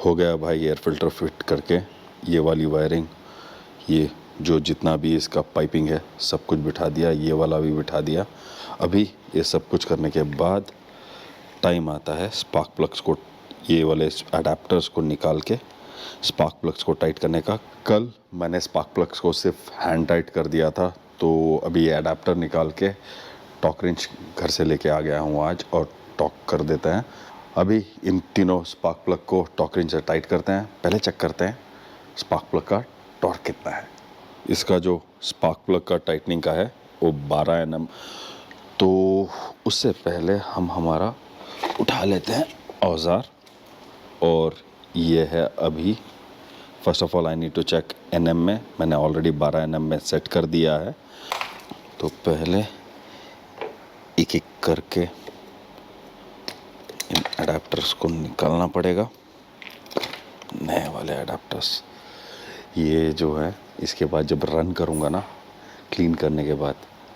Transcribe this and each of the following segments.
हो गया भाई एयर फिल्टर फिट करके, ये वाली वायरिंग, ये जो जितना भी इसका पाइपिंग है सब कुछ बिठा दिया, ये वाला भी बिठा दिया। अभी ये सब कुछ करने के बाद टाइम आता है स्पार्क प्लग्स को, ये वाले अडेप्टर्स को निकाल के स्पार्क प्लग्स को टाइट करने का। कल मैंने स्पार्क प्लग्स को सिर्फ हैंड टाइट कर दिया था, तो अभी ये अडेप्टर निकाल के टॉक रिंच घर से लेके आ गया हूँ आज, और टॉक कर देते हैं। अभी इन तीनों स्पार्क प्लग को टॉक रिंच से टाइट करते हैं। पहले चेक करते हैं स्पार्क प्लग का टॉर्क कितना है। इसका जो स्पार्क प्लग का टाइटनिंग का है वो 12 Nm। तो उससे पहले हम हमारा उठा लेते हैं औजार, और ये है अभी first of all I need to check Nm में। मैंने ऑलरेडी 12 Nm में सेट कर दिया है, तो पहले एक एक करके इन अडेप्टर्स को निकालना पड़ेगा, नए वाले अडेप्टर्स। ये जो है इसके बाद जब रन करूँगा ना, क्लीन करने के बाद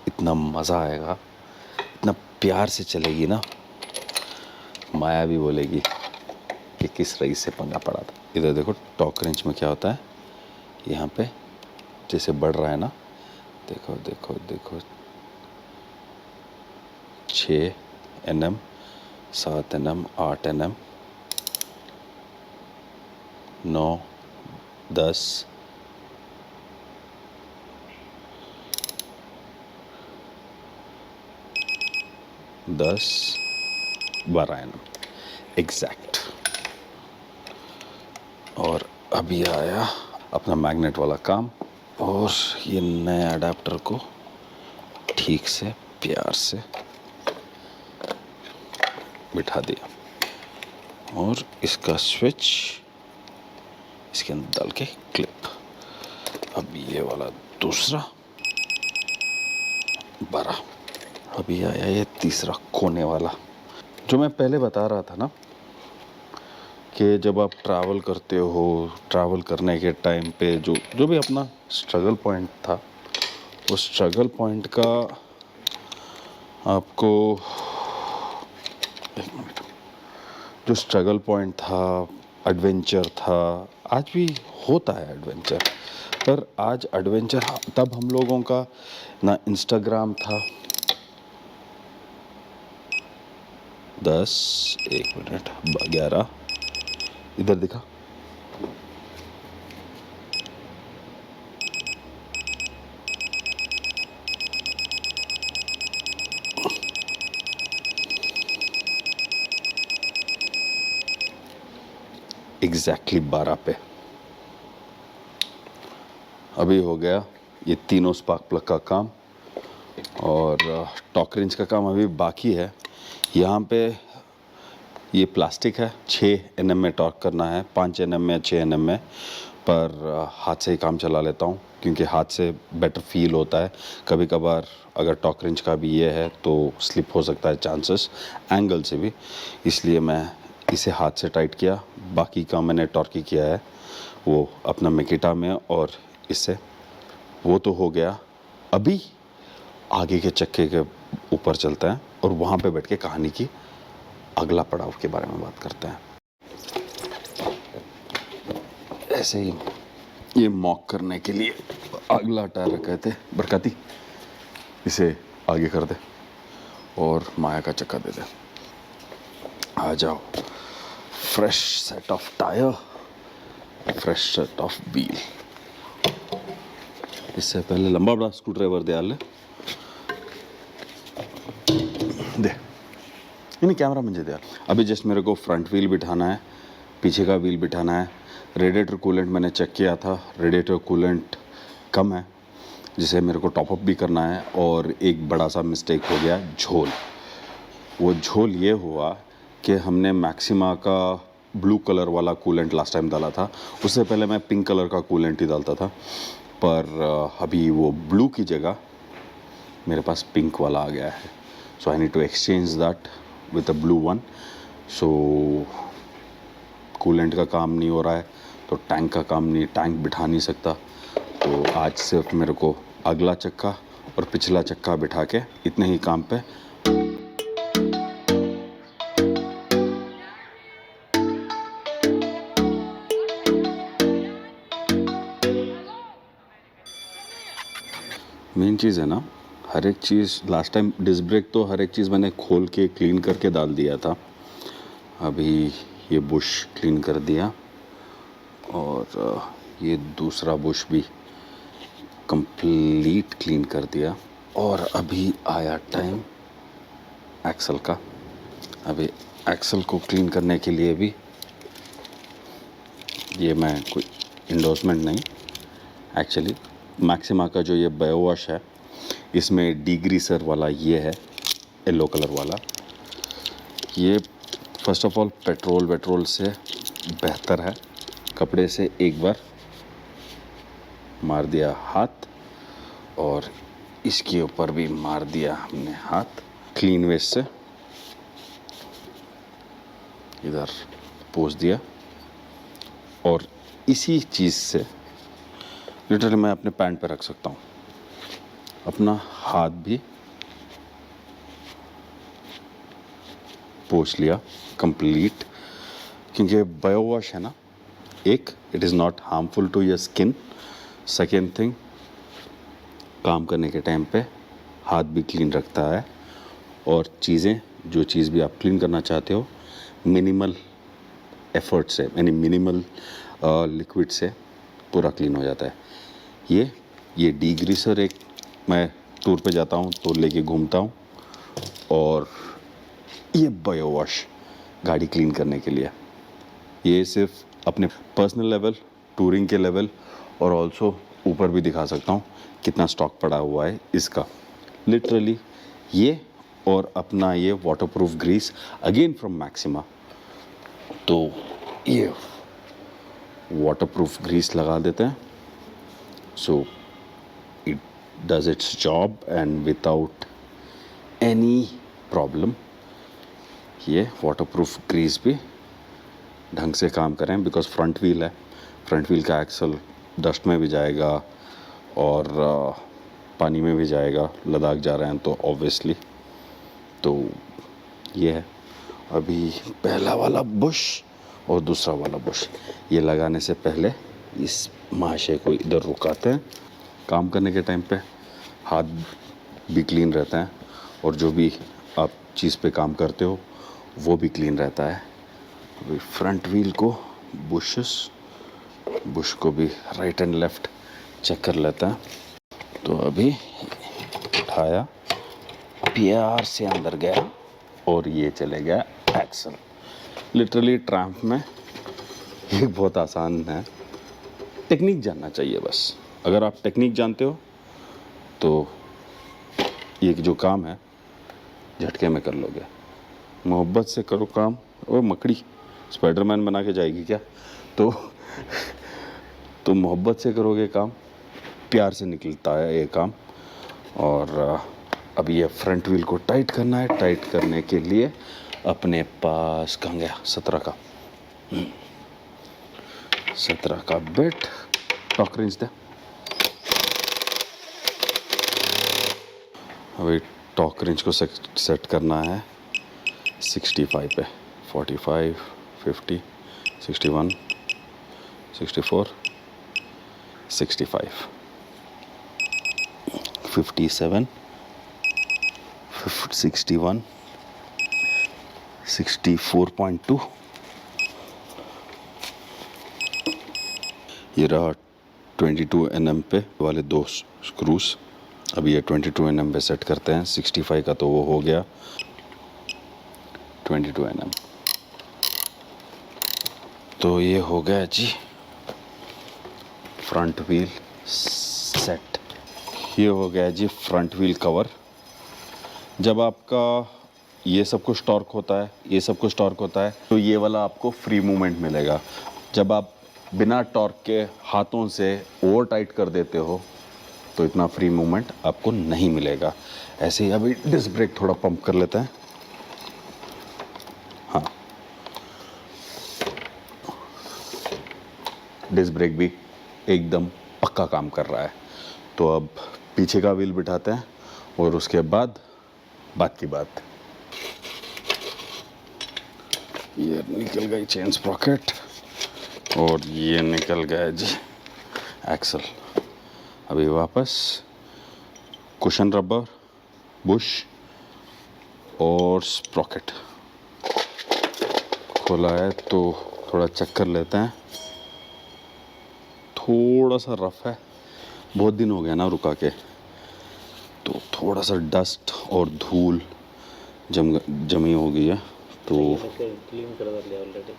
इतना मज़ा आएगा, इतना प्यार से चलेगी ना, माया भी बोलेगी कि किस रईस से पंगा पड़ा था। इधर देखो टॉक रेंच में क्या होता है, यहाँ पे जैसे बढ़ रहा है ना, देखो देखो देखो 6 Nm, 7 Nm, 8 Nm, 9, 10, 12 Nm exact. और अभी आया अपना मैग्नेट वाला काम, और ये नए अडेप्टर को ठीक से प्यार से बिठा दिया, और इसका स्विच इसके अंदर डाल के क्लिप। अब ये वाला दूसरा 12। अभी आया ये तीसरा कोने वाला। जो मैं पहले बता रहा था ना कि जब आप ट्रैवल करते हो, ट्रैवल करने के टाइम पे जो भी अपना स्ट्रगल पॉइंट था, उस स्ट्रगल पॉइंट का आपको, एक मिनट, जो स्ट्रगल पॉइंट था, एडवेंचर था, आज भी होता है एडवेंचर, पर आज एडवेंचर तब हम लोगों का ना इंस्टाग्राम था। 10, 1 मिनट, 11, इधर दिखा, एग्जैक्टली 12 पे। अभी हो गया ये तीनों स्पार्क प्लग का काम, और टॉक रिंच का काम अभी बाकी है। यहाँ पे ये प्लास्टिक है, 6 Nm में टॉर्क करना है, 5 Nm में, 6 Nm में, पर हाथ से ही काम चला लेता हूँ क्योंकि हाथ से बेटर फील होता है। कभी कभार अगर टॉक रिंच का भी ये है तो स्लिप हो सकता है चांसेस, एंगल से भी, इसलिए मैं इसे हाथ से टाइट किया। बाकी काम मैंने टॉर्की किया है वो अपना मिकिटा में, और इससे वो तो हो गया। अभी आगे के चक्के के ऊपर चलता है, और वहाँ पे बैठ के कहानी की अगला पड़ाव के बारे में बात करते हैं। ऐसे ही ये मॉक करने के लिए अगला टायर रखे थे, बरकती इसे आगे कर दे और माया का चक्का दे दे। आ जाओ, fresh set of tyre, fresh set of wheel. इससे पहले लंबा बड़ा स्क्रू ड्राइवर दे आले दे, नहीं कैमरा मुझे दे। अभी जस्ट मेरे को फ्रंट व्हील बिठाना है, पीछे का व्हील बिठाना है। रेडिएटर कूलेंट मैंने चेक किया था, रेडिएटर कूलेंट कम है, जिसे मेरे को टॉपअप भी करना है। और एक बड़ा सा मिस्टेक हो गया, झोल। वो झोल ये हुआ कि हमने मैक्सिमा का ब्लू कलर वाला कूलेंट लास्ट टाइम डाला था, उससे पहले मैं पिंक कलर का कूलेंट ही डालता था, पर अभी वो ब्लू की जगह मेरे पास पिंक वाला आ गया है। So I need to exchange that with a blue one. So coolant का काम नहीं हो रहा है तो टैंक का काम नहीं, टैंक बिठा नहीं सकता। तो आज सिर्फ मेरे को अगला चक्का और पिछला चक्का बिठा के इतने ही काम पे मेन चीज़ है ना, हर एक चीज़ लास्ट टाइम डिस्क ब्रेक तो हर एक चीज़ मैंने खोल के क्लीन करके डाल दिया था। अभी ये बुश क्लीन कर दिया और ये दूसरा बुश भी कंप्लीट क्लीन कर दिया। और अभी आया टाइम एक्सल का। अभी एक्सल को क्लीन करने के लिए भी, ये मैं कोई इंडोर्समेंट नहीं, एक्चुअली मैक्सिमा का जो ये बायो वॉश है इसमें डीग्रीसर वाला ये है, येलो कलर वाला। ये फर्स्ट ऑफ ऑल पेट्रोल से बेहतर है। कपड़े से एक बार मार दिया हाथ और इसके ऊपर भी मार दिया हमने हाथ, क्लीन वेस्ट से इधर पोंछ दिया। और इसी चीज़ से लिटरली मैं अपने पैंट पे रख सकता हूँ। अपना हाथ भी पोंछ लिया कंप्लीट, क्योंकि बायो वॉश है ना, एक it is not harmful to your skin. Second thing, काम करने के टाइम पे हाथ भी क्लीन रखता है। और चीज़ें, जो चीज़ भी आप क्लीन करना चाहते हो, मिनिमल एफर्ट से, यानी मिनिमल लिक्विड से पूरा क्लीन हो जाता है। ये डीग्रीसर एक मैं टूर पे जाता हूँ तो लेके घूमता हूँ, और ये बायो वॉश गाड़ी क्लीन करने के लिए। ये सिर्फ अपने पर्सनल लेवल, टूरिंग के लेवल, और ऑल्सो ऊपर भी दिखा सकता हूँ कितना स्टॉक पड़ा हुआ है इसका। लिटरली ये और अपना ये waterproof grease again from Maxima. तो ये वाटरप्रूफ ग्रीस लगा देते हैं, so it does its job and without any problem. ये वाटरप्रूफ ग्रीस भी ढंग से काम करें, बिकॉज फ्रंट व्हील है, फ्रंट व्हील का एक्सल डस्ट में भी जाएगा और पानी में भी जाएगा। लद्दाख जा रहे हैं तो ऑब्वियसली, तो ये है। अभी पहला वाला बुश और दूसरा वाला बुश ये लगाने से पहले इस महाशय को इधर रुकाते हैं। काम करने के टाइम पे हाथ भी क्लीन रहता है, और जो भी आप चीज़ पे काम करते हो वो भी क्लीन रहता है। अभी फ्रंट व्हील को बुश को भी राइट एंड लेफ़्ट चेक कर लेता है। तो अभी उठाया, प्यार से अंदर गया और ये चले गया एक्सल। लिटरली ट्रैम्प में ये बहुत आसान है, टेक्निक जानना चाहिए बस। अगर आप टेक्निक जानते हो तो ये जो काम है झटके में कर लोगे। मोहब्बत से करो काम। और मकड़ी स्पाइडरमैन बना के जाएगी क्या? तो मोहब्बत से करोगे काम, प्यार से निकलता है ये काम। और अब ये फ्रंट व्हील को टाइट करना है। टाइट करने के लिए अपने पास कहाँ गया 17 का बिट, टॉक रेंज दे। अभी टॉक रेंज को सेट करना है 65 पे। 45, 50, 61, 64, 65, 57, 61, 64.2। ये रहा 22 mm पे वाले दो स्क्रूज। अभी ये 22 mm पे सेट करते हैं। 65 का तो वो हो गया, 22 mm तो ये हो गया जी फ्रंट व्हील सेट। ये हो गया जी फ्रंट व्हील कवर। जब आपका ये सब कुछ टॉर्क होता है, ये सब कुछ टॉर्क होता है, तो ये वाला आपको फ्री मूवमेंट मिलेगा। जब आप बिना टॉर्क के हाथों से ओवर टाइट कर देते हो तो इतना फ्री मूवमेंट आपको नहीं मिलेगा। ऐसे ही अभी डिस्क ब्रेक थोड़ा पंप कर लेते हैं। हाँ, डिस्क ब्रेक भी एकदम पक्का काम कर रहा है। तो अब पीछे का व्हील बिठाते हैं और उसके बाद बात की बात। ये निकल गई चेन स्प्रॉकेट और ये निकल गया जी एक्सल। अभी वापस कुशन रबर, बुश और स्प्रॉकेट। खोला है तो थोड़ा चेक कर लेते हैं। थोड़ा सा रफ है, बहुत दिन हो गया ना रुका के, तो थोड़ा सा डस्ट और धूल जमी हो गई है। तो क्लीन कर दिया ऑलरेडी।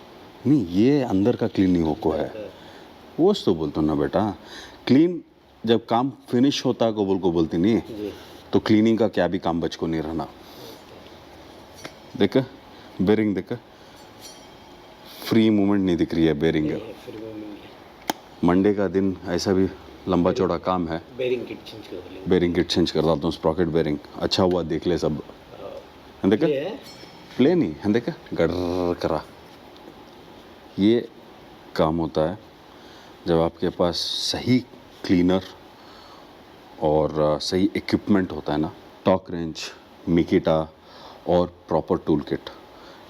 नहीं, ये अंदर का क्लीन नहीं होको है, वो तो बोलते हो ना बेटा। क्लीन जब काम फिनिश होता है को बोलती नहीं जी। तो क्लीनिंग का क्या भी काम बच को नहीं रहना। देख बेरिंग, देख फ्री मूवमेंट नहीं दिख रही है बेरिंग। मंडे का दिन ऐसा भी लंबा चौड़ा काम है। बेरिंग किट चेंज कर ली। बेरिंग किट चेंज कर डालता हूँ, स्प्रॉकेट बेरिंग। अच्छा हुआ देख ले सब, देख प्ले नहीं है, देख गड़ करा। ये काम होता है जब आपके पास सही क्लीनर और सही इक्विपमेंट होता है ना, टॉक रेंच, मिकिटा और प्रॉपर टूल किट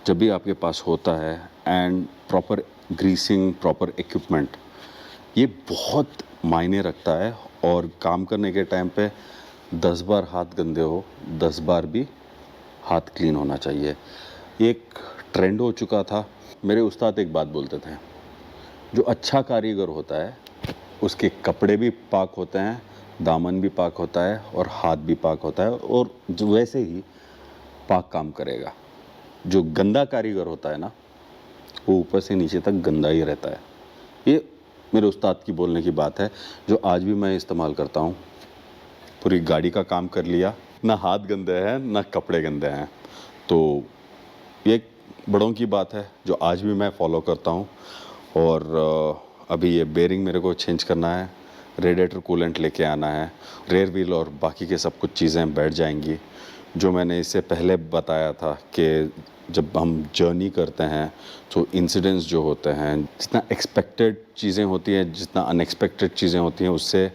जब भी आपके पास होता है, and proper greasing, proper equipment, ये बहुत मायने रखता है। और काम करने के टाइम पे 10 बार हाथ गंदे हो, 10 बार भी हाथ क्लीन होना चाहिए। एक ट्रेंड हो चुका था। मेरे उस्ताद एक बात बोलते थे, जो अच्छा कारीगर होता है उसके कपड़े भी पाक होते हैं, दामन भी पाक होता है और हाथ भी पाक होता है, और जो वैसे ही पाक काम करेगा। जो गंदा कारीगर होता है ना, वो ऊपर से नीचे तक गंदा ही रहता है। ये मेरे उस्ताद की बोलने की बात है, जो आज भी मैं इस्तेमाल करता हूँ। पूरी गाड़ी का काम कर लिया, ना हाथ गंदे हैं ना कपड़े गंदे हैं। तो ये एक बड़ों की बात है जो आज भी मैं फॉलो करता हूँ। और अभी ये बेरिंग मेरे को चेंज करना है, रेडिएटर कूलेंट लेके आना है, रेयर व्हील और बाकी के सब कुछ चीज़ें बैठ जाएंगी। जो मैंने इससे पहले बताया था कि जब हम जर्नी करते हैं तो इंसिडेंट्स जो होते हैं, जितना एक्सपेक्टेड चीज़ें होती हैं, जितना अनएक्सपेक्टेड चीज़ें होती हैं, उससे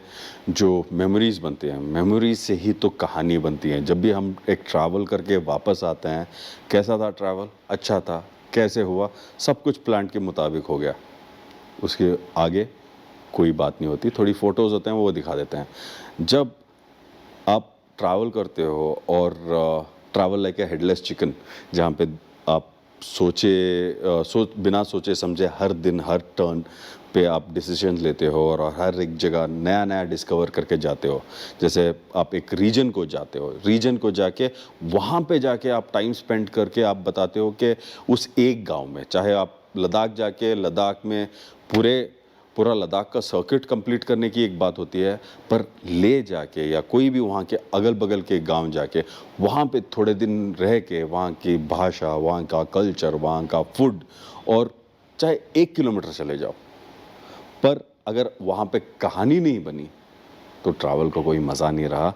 जो मेमोरीज़ बनती हैं, मेमोरीज से ही तो कहानी बनती है। जब भी हम एक ट्रैवल करके वापस आते हैं, कैसा था ट्रैवल, अच्छा था, कैसे हुआ, सब कुछ प्लान के मुताबिक हो गया, उसके आगे कोई बात नहीं होती। थोड़ी फ़ोटोज़ होते हैं वो दिखा देते हैं। जब आप ट्रैवल करते हो और travel like a headless chicken, जहाँ पे आप बिना सोचे समझे हर दिन हर टर्न पे आप डिसीजन लेते हो और हर एक जगह नया नया डिस्कवर करके जाते हो। जैसे आप एक रीजन को जाते हो, रीजन को जाके वहाँ पे जाके आप टाइम स्पेंड करके आप बताते हो कि उस एक गांव में, चाहे आप लद्दाख जाके लद्दाख में पूरा लद्दाख का सर्किट कंप्लीट करने की एक बात होती है, पर ले जाके या कोई भी वहाँ के अगल बगल के गांव जाके वहाँ पे थोड़े दिन रह के वहाँ की भाषा, वहाँ का कल्चर, वहाँ का फूड, और चाहे 1 किलोमीटर चले जाओ, पर अगर वहाँ पे कहानी नहीं बनी तो ट्रैवल का कोई मज़ा नहीं रहा।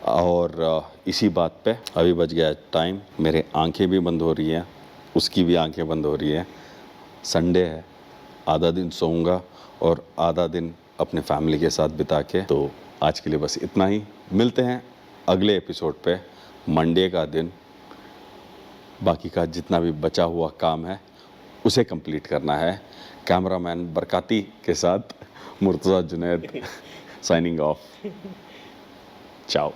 और इसी बात पे अभी बज गया टाइम, मेरे आंखें भी बंद हो रही हैं, उसकी भी आंखें बंद हो रही हैं। संडे है, आधा दिन सोऊंगा और आधा दिन अपने फैमिली के साथ बिता के। तो आज के लिए बस इतना ही। मिलते हैं अगले एपिसोड पे मंडे का दिन। बाकी का जितना भी बचा हुआ काम है उसे कंप्लीट करना है। कैमरामैन बरकाती के साथ मुर्तज़ा जुनैद साइनिंग ऑफ। चाओ।